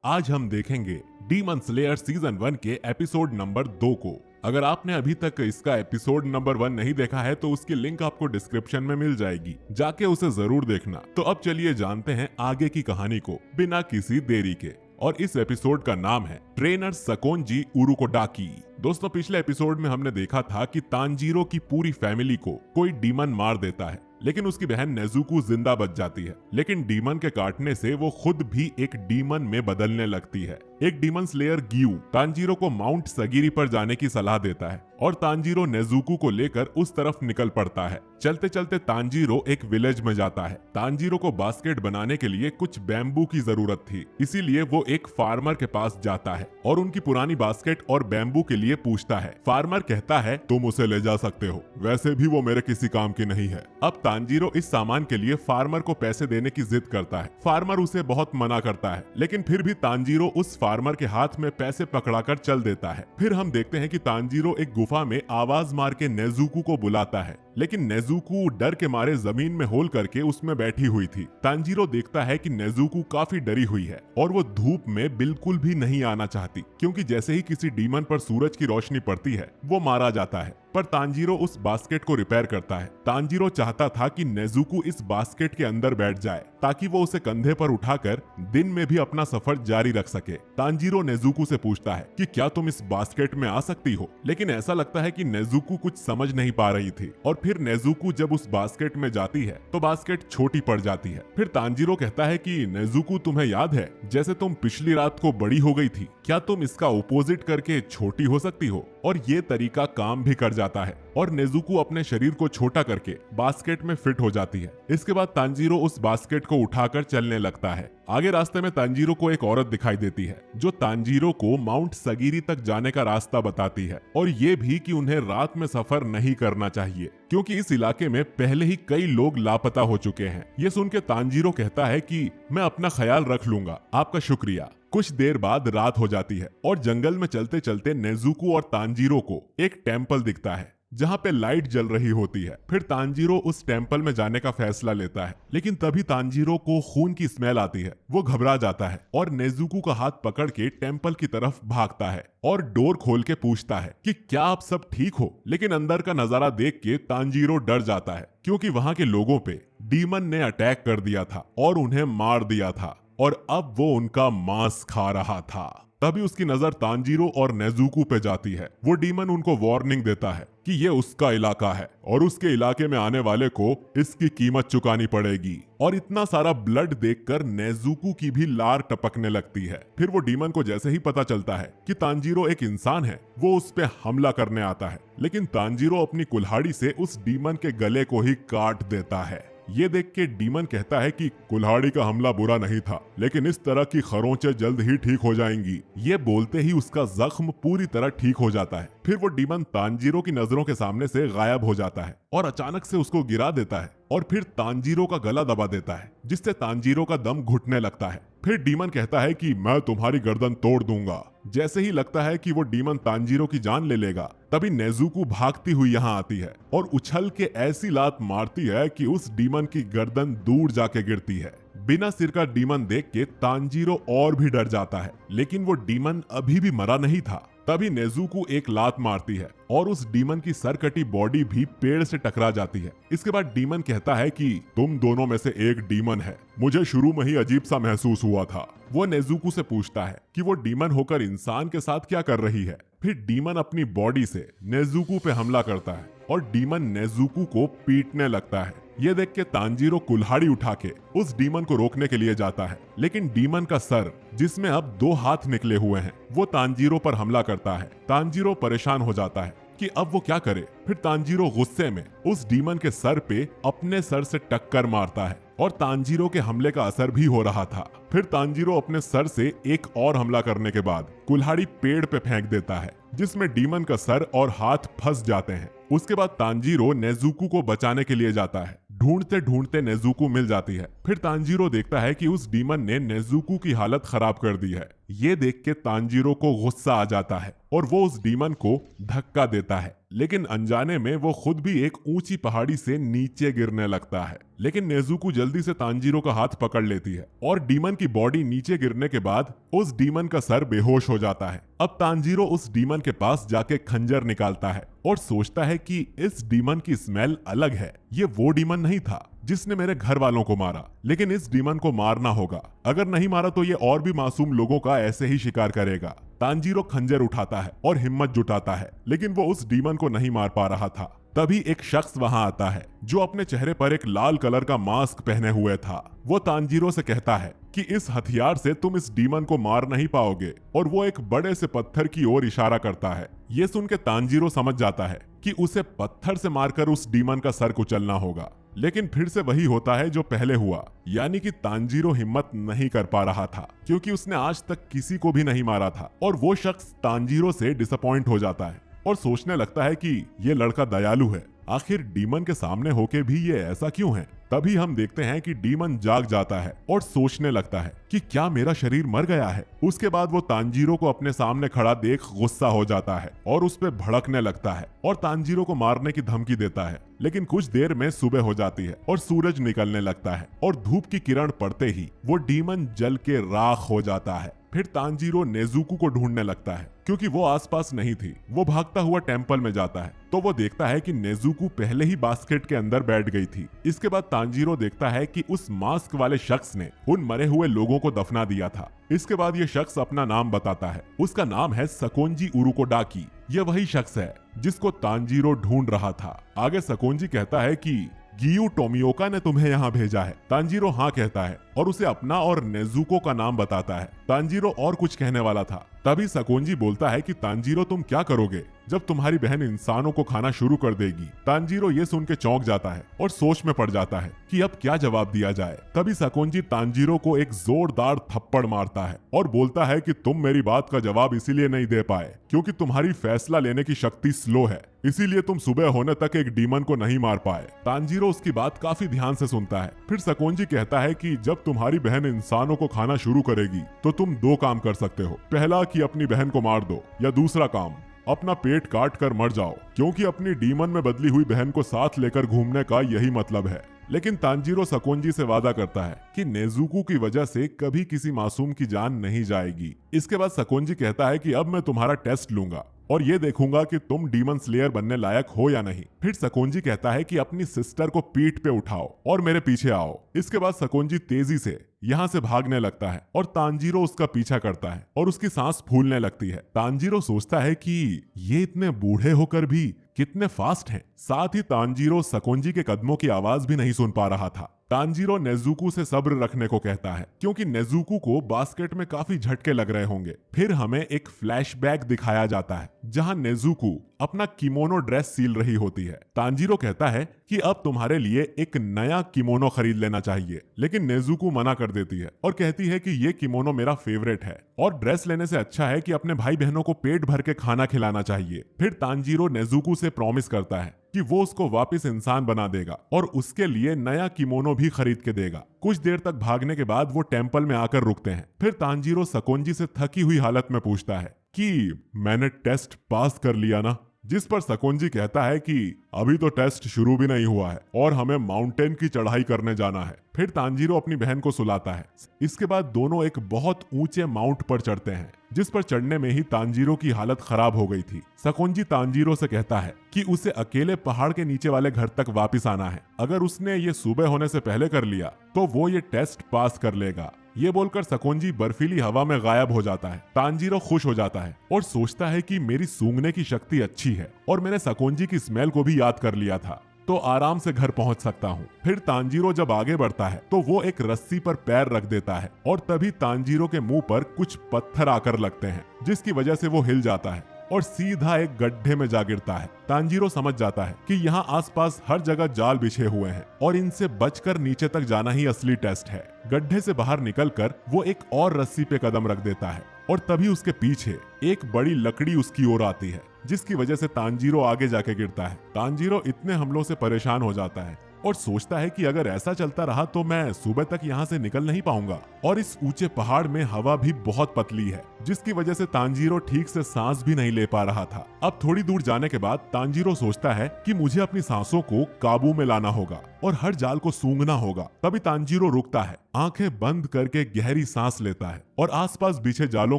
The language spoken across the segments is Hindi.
आज हम देखेंगे डीमन स्लेयर सीजन 1 के एपिसोड नंबर 2 को। अगर आपने अभी तक इसका एपिसोड नंबर 1 नहीं देखा है तो उसकी लिंक आपको डिस्क्रिप्शन में मिल जाएगी, जाके उसे जरूर देखना। तो अब चलिए जानते हैं आगे की कहानी को बिना किसी देरी के। और इस एपिसोड का नाम है ट्रेनर सकोनजी उरुकोडाकी। दोस्तों, पिछले एपिसोड में हमने देखा था कि तांजीरो की पूरी फैमिली को कोई डीमन मार देता है, लेकिन उसकी बहन नेजुको जिंदा बच जाती है। लेकिन डीमन के काटने से वो खुद भी एक डीमन में बदलने लगती है। एक डीमन स्लेयर गियू तांजीरो को माउंट सगिरी पर जाने की सलाह देता है और तांजीरो नेजुको को लेकर उस तरफ निकल पड़ता है। चलते चलते तांजीरो एक विलेज में जाता है। तांजीरो को बास्केट बनाने के लिए कुछ बैम्बू की जरूरत थी, इसीलिए वो एक फार्मर के पास जाता है और उनकी पुरानी बास्केट और बैम्बू के लिए पूछता है। फार्मर कहता है, तुम उसे ले जा सकते हो, वैसे भी वो मेरे किसी काम की नहीं है। अब तांजीरो इस सामान के लिए फार्मर को पैसे देने की जिद करता है। फार्मर उसे बहुत मना करता है, लेकिन फिर भी तांजीरो उस फार्मर के हाथ में पैसे पकड़ाकर चल देता है। फिर हम देखते हैं कि तांजीरो एक गुफा में आवाज मार के नेजुको को बुलाता है, लेकिन नेजुको डर के मारे जमीन में होल करके उसमें बैठी हुई थी। तांजीरो देखता है कि नेजुको काफी डरी हुई है और वो धूप में बिल्कुल भी नहीं आना चाहती, क्योंकि जैसे ही किसी डीमन पर सूरज की रोशनी पड़ती है वो मारा जाता है। पर तांजीरो उस बास्केट को रिपेयर करता है। तांजीरो चाहता था कि नेजुको इस बास्केट के अंदर बैठ जाए ताकि वो उसे कंधे पर उठाकर दिन में भी अपना सफर जारी रख सके। तांजीरो नेजुको से पूछता है कि क्या तुम इस बास्केट में आ सकती हो, लेकिन ऐसा लगता है कि नेजुको कुछ समझ नहीं पा रही थी। और फिर नेजुको जब उस बास्केट में जाती है तो बास्केट छोटी पड़ जाती है। फिर तांजीरो कहता है कि नेजुको, तुम्हें याद है जैसे तुम पिछली रात को बड़ी हो गई थी, क्या तुम इसका ऑपोजिट करके छोटी हो सकती हो? और ये तरीका काम भी कर जाता है और नेजुको अपने शरीर को छोटा करके बास्केट में फिट हो जाती है। इसके बाद तांजीरो उस बास्केट को उठाकर चलने लगता है। आगे रास्ते में तांजीरो को एक औरत दिखाई देती है जो तांजीरो को माउंट सगिरी तक जाने का रास्ता बताती है और ये भी कि उन्हें रात में सफर नहीं करना चाहिए, क्योंकि इस इलाके में पहले ही कई लोग लापता हो चुके हैं। ये सुन के तांजीरो कहता है कि मैं अपना ख्याल रख लूंगा, आपका शुक्रिया। कुछ देर बाद रात हो जाती है और जंगल में चलते चलते नेजुको और तांजीरो को एक टेम्पल दिखता है जहाँ पे लाइट जल रही होती है। फिर तांजीरो उस टेम्पल में जाने का फैसला लेता है, लेकिन तभी तांजीरो को खून की स्मेल आती है। वो घबरा जाता है और नेजुको का हाथ पकड़ के टेम्पल की तरफ भागता है और डोर खोल के पूछता है कि क्या आप सब ठीक हो। लेकिन अंदर का नजारा देख के तांजीरो डर जाता है, क्योंकि वहाँ के लोगों पे डीमन ने अटैक कर दिया था और उन्हें मार दिया था और अब वो उनका मांस खा रहा था। तभी उसकी नजर तांजीरो और नेजुको पे जाती है। वो डीमन उनको वार्निंग देता है कि ये उसका इलाका है और उसके इलाके में आने वाले को इसकी कीमत चुकानी पड़ेगी। और इतना सारा ब्लड देखकर नेजुको की भी लार टपकने लगती है। फिर वो डीमन को जैसे ही पता चलता है कि तांजीरो एक इंसान है, वो उस पे हमला करने आता है, लेकिन तांजीरो अपनी कुल्हाड़ी से उस डीमन के गले को ही काट देता है। ये देख के डीमन कहता है कि कुल्हाड़ी का हमला बुरा नहीं था, लेकिन इस तरह की खरोंचें जल्द ही ठीक हो जाएंगी। ये बोलते ही उसका जख्म पूरी तरह ठीक हो जाता है। फिर वो डीमन तांजीरो की नजरों के सामने से गायब हो जाता है और अचानक से उसको गिरा देता है और फिर तांजीरो का गला दबा देता है, जिससे तांजीरो का दम घुटने लगता है। फिर डीमन कहता है कि मैं तुम्हारी गर्दन तोड़ दूंगा। जैसे ही लगता है कि वो डीमन तांजीरो की जान ले लेगा, तभी नेजुको भागती हुई यहाँ आती है और उछल के ऐसी लात मारती है कि उस डीमन की गर्दन दूर जाके गिरती है। बिना सिर का डीमन देख के तांजीरो और भी डर जाता है, लेकिन वो डीमन अभी भी मरा नहीं था। तभी नेजुको एक लात मारती है और उस डीमन की सरकटी बॉडी भी पेड़ से टकरा जाती है। इसके बाद डीमन कहता है कि तुम दोनों में से एक डीमन है, मुझे शुरू में ही अजीब सा महसूस हुआ था। वो नेजुको से पूछता है कि वो डीमन होकर इंसान के साथ क्या कर रही है। फिर डीमन अपनी बॉडी से नेजुको पे हमला करता है और डीमन नेजुको को पीटने लगता है। ये देख के तांजीरो कुल्हाड़ी उठा के उस डीमन को रोकने के लिए जाता है, लेकिन डीमन का सर, जिसमें अब 2 हाथ निकले हुए हैं, वो तांजीरो पर हमला करता है। तांजीरो परेशान हो जाता है कि अब वो क्या करे। फिर तांजीरो गुस्से में उस डीमन के सर पे अपने सर से टक्कर मारता है और तांजीरो के हमले का असर भी हो रहा था। फिर तांजीरो अपने सर से एक और हमला करने के बाद कुल्हाड़ी पेड़ पे फेंक देता है, जिसमें डीमन का सर और हाथ फंस जाते हैं। उसके बाद तांजीरो नेजुको को बचाने के लिए जाता है। ढूंढते ढूंढते नेजुको मिल जाती है। फिर तांजीरो देखता है कि उस डीमन ने नेजुको की हालत खराब कर दी है। ये देख के तांजीरो को गुस्सा आ जाता है और वो उस डीमन को धक्का देता है, लेकिन अनजाने में वो खुद भी एक ऊंची पहाड़ी से नीचे गिरने लगता है। लेकिन नेजुको जल्दी से तांजीरो का हाथ पकड़ लेती है और डीमन की बॉडी नीचे गिरने के बाद उस डीमन का सर बेहोश हो जाता है। अब तांजीरो उस डीमन के पास जाके खंजर निकालता है और सोचता है कि इस डीमन की स्मेल अलग है। ये वो डीमन नहीं था जिसने मेरे घर वालों को मारा, लेकिन इस डीमन को मारना होगा। अगर नहीं मारा तो ये और भी मासूम लोगों का ऐसे ही शिकार करेगा। तांजीरो खंजर उठाता है और हिम्मत जुटाता है, लेकिन वो उस डीमन को नहीं मार पा रहा था। तभी एक शख्स वहां आता है जो अपने चेहरे पर एक लाल कलर का मास्क पहने हुए था। वो तांजीरो से कहता है कि इस हथियार से तुम इस डीमन को मार नहीं पाओगे, और वो एक बड़े से पत्थर की ओर इशारा करता है। ये सुन के तांजीरो समझ जाता है कि उसे पत्थर से मारकर उस डीमन का सर कुचलना होगा। लेकिन फिर से वही होता है जो पहले हुआ, यानी कि तांजीरो हिम्मत नहीं कर पा रहा था क्योंकि उसने आज तक किसी को भी नहीं मारा था। और वो शख्स तांजीरो से डिसअपॉइंट हो जाता है और सोचने लगता है कि ये लड़का दयालु है, आखिर डीमन के सामने होके भी ये ऐसा क्यों है। तभी हम देखते हैं कि डीमन जाग जाता है और सोचने लगता है कि क्या मेरा शरीर मर गया है। उसके बाद वो तांजीरो को अपने सामने खड़ा देख गुस्सा हो जाता है और उस पे भड़कने लगता है और तांजीरो को मारने की धमकी देता है। लेकिन कुछ देर में सुबह हो जाती है और सूरज निकलने लगता है और धूप की किरण पड़ते ही वो डीमन जल के राख हो जाता है। फिर तांजीरो नेजुको को ढूंढने लगता है क्योंकि वो आसपास नहीं थी। वो भागता हुआ टेंपल में जाता है तो वो देखता है कि नेजुको पहले ही बास्केट के अंदर बैठ गई थी। इसके बाद तांजीरो देखता है कि उस मास्क वाले शख्स ने उन मरे हुए लोगों को दफना दिया था। इसके बाद ये शख्स अपना नाम बताता है। उसका नाम है सकोंजी उरुकोडाकी। यह वही शख्स है जिसको तांजीरो ढूंढ रहा था। आगे सकोंजी कहता है कि गियू टोमियोका ने तुम्हें यहाँ भेजा है। तांजीरो हाँ कहता है और उसे अपना और नेजुको का नाम बताता है। तांजीरो और कुछ कहने वाला था, तभी सकोंजी बोलता है कि तांजीरो तुम क्या करोगे जब तुम्हारी बहन इंसानों को खाना शुरू कर देगी। तांजीरो ये सुन के चौंक जाता है और सोच में पड़ जाता है कि अब क्या जवाब दिया जाए। तभी सकोंजी तांजीरो को एक जोरदार थप्पड़ मारता है और बोलता है कि तुम मेरी बात का जवाब इसीलिए नहीं दे पाए क्योंकि तुम्हारी फैसला लेने की शक्ति स्लो है, इसीलिए तुम सुबह होने तक एक डीमन को नहीं मार पाए। तांजीरो उसकी बात काफी ध्यान से सुनता है। फिर सकोंजी कहता है कि जब तुम्हारी बहन इंसानों को खाना शुरू करेगी तो तुम दो काम कर सकते हो, पहला कि अपनी बहन को मार दो, या दूसरा काम अपना पेट काट कर मर जाओ, क्योंकि अपनी डीमन में बदली हुई बहन को साथ लेकर घूमने का यही मतलब है। लेकिन तांजीरो सकोंजी से वादा करता है कि नेजुको की वजह से कभी किसी मासूम की जान नहीं जाएगी। इसके बाद सकोंजी कहता है कि अब मैं तुम्हारा टेस्ट लूंगा और ये देखूंगा कि तुम डीमन स्लेयर बनने लायक हो या नहीं। फिर सकोंजी कहता है कि अपनी सिस्टर को पीठ पे उठाओ और मेरे पीछे आओ। इसके बाद सकोंजी तेजी से यहाँ से भागने लगता है और तांजीरो उसका पीछा करता है और उसकी सांस फूलने लगती है। तांजीरो सोचता है कि ये इतने बूढ़े होकर भी कितने फास्ट हैं। साथ ही तांजीरो सकोंजी के कदमों की आवाज भी नहीं सुन पा रहा था। तांजीरो नेजुको से सब्र रखने को कहता है क्योंकि नेजुको को बास्केट में काफी झटके लग रहे होंगे। फिर हमें एक फ्लैशबैक दिखाया जाता है जहां नेजुको अपना किमोनो ड्रेस सील रही होती है। तांजीरो कहता है कि अब तुम्हारे लिए एक नया किमोनो खरीद लेना चाहिए, लेकिन नेजुको मना कर देती है और कहती है कि ये किमोनो मेरा फेवरेट है और ड्रेस लेने से अच्छा है कि अपने भाई बहनों को पेट भर के खाना खिलाना चाहिए। फिर तांजीरो नेजुको से प्रॉमिस करता है कि वो उसको वापस इंसान बना देगा और उसके लिए नया किमोनो भी खरीद के देगा। कुछ देर तक भागने के बाद वो टेंपल में आकर रुकते हैं। फिर तांजीरो सकोंजी से थकी हुई हालत में पूछता है कि मैंने टेस्ट पास कर लिया ना, जिस पर सकोंजी कहता है कि अभी तो टेस्ट शुरू भी नहीं हुआ है और हमें माउंटेन की चढ़ाई करने जाना है। फिर तांजीरो अपनी बहन को सुलाता है। इसके बाद दोनों एक बहुत ऊंचे माउंट पर चढ़ते हैं, जिस पर चढ़ने में ही तांजीरो की हालत खराब हो गई थी। सकोंजी तांजीरो से कहता है कि उसे अकेले पहाड़ के नीचे वाले घर तक वापस आना है। अगर उसने ये सुबह होने से पहले कर लिया तो वो ये टेस्ट पास कर लेगा। ये बोलकर सकोंजी बर्फीली हवा में गायब हो जाता है। तांजीरो खुश हो जाता है और सोचता है कि मेरी सूंघने की शक्ति अच्छी है और मैंने सकोंजी की स्मेल को भी याद कर लिया था, तो आराम से घर पहुंच सकता हूँ। फिर तांजीरो जब आगे बढ़ता है तो वो एक रस्सी पर पैर रख देता है और तभी तांजीरो के मुंह पर कुछ पत्थर आकर लगते हैं, जिसकी वजह से वो हिल जाता है और सीधा एक गड्ढे में जा गिरता है। तांजीरो समझ जाता है कि यहाँ आसपास हर जगह जाल बिछे हुए हैं और इनसे बचकर नीचे तक जाना ही असली टेस्ट है। गड्ढे से बाहर निकलकर वो एक और रस्सी पे कदम रख देता है और तभी उसके पीछे एक बड़ी लकड़ी उसकी ओर आती है, जिसकी वजह से तांजीरो आगे जाके गिरता है। तांजीरो इतने हमलों से परेशान हो जाता है और सोचता है कि अगर ऐसा चलता रहा तो मैं सुबह तक यहाँ से निकल नहीं पाऊंगा और इस ऊंचे पहाड़ में हवा भी बहुत पतली है। जिसकी वजह से तांजीरो ठीक से सांस भी नहीं ले पा रहा था। अब थोड़ी दूर जाने के बाद तांजीरो सोचता है कि मुझे अपनी सांसों को काबू में लाना होगा और हर जाल को सूंघना होगा। तभी तांजीरो रुकता है, आंखें बंद करके गहरी सांस लेता है और आसपास बिछे जालों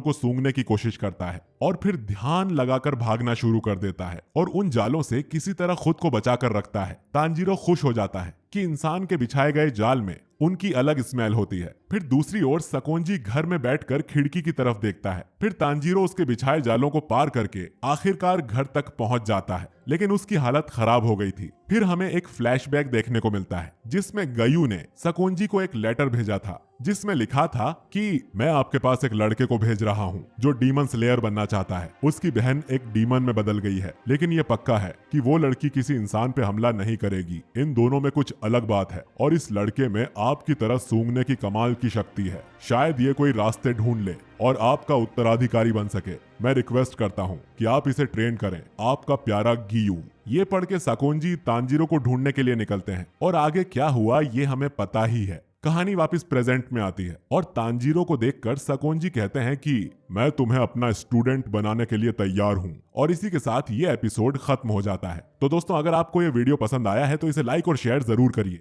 को सूंघने की कोशिश करता है और फिर ध्यान लगाकर भागना शुरू कर देता है और उन जालों से किसी तरह खुद को बचाकर रखता है। तांजीरो खुश हो जाता है कि इंसान के बिछाए गए जाल में उनकी अलग स्मेल होती है। फिर दूसरी ओर सकोंजी घर में बैठकर खिड़की की तरफ देखता है। फिर तांजीरो उसके बिछाए जालों को पार करके आखिरकार घर तक पहुंच जाता है, लेकिन उसकी हालत खराब हो गई थी। फिर हमें एक फ्लैशबैक देखने को मिलता है जिसमें गयू ने सकोंजी को एक लेटर भेजा था जिसमें लिखा था कि मैं आपके पास एक लड़के को भेज रहा हूँ जो डीमन स्लेयर बनना चाहता है। उसकी बहन एक डीमन में बदल गई है, लेकिन ये पक्का है कि वो लड़की किसी इंसान पे हमला नहीं करेगी। इन दोनों में कुछ अलग बात है और इस लड़के में आपकी तरह सूंघने की कमाल की शक्ति है। शायद ये कोई रास्ते ढूंढ ले और आपका उत्तराधिकारी बन सके। मैं रिक्वेस्ट करता हूँ कि आप इसे ट्रेन करें। आपका प्यारा गियू। ये पढ़ के सकोंजी तांजीरो को ढूंढने के लिए निकलते हैं और आगे क्या हुआ ये हमें पता ही है। कहानी वापस प्रेजेंट में आती है और तांजीरो को देखकर सकोंजी कहते हैं कि मैं तुम्हें अपना स्टूडेंट बनाने के लिए तैयार हूं। और इसी के साथ ये एपिसोड खत्म हो जाता है। तो दोस्तों, अगर आपको ये वीडियो पसंद आया है तो इसे लाइक और शेयर जरूर करिए।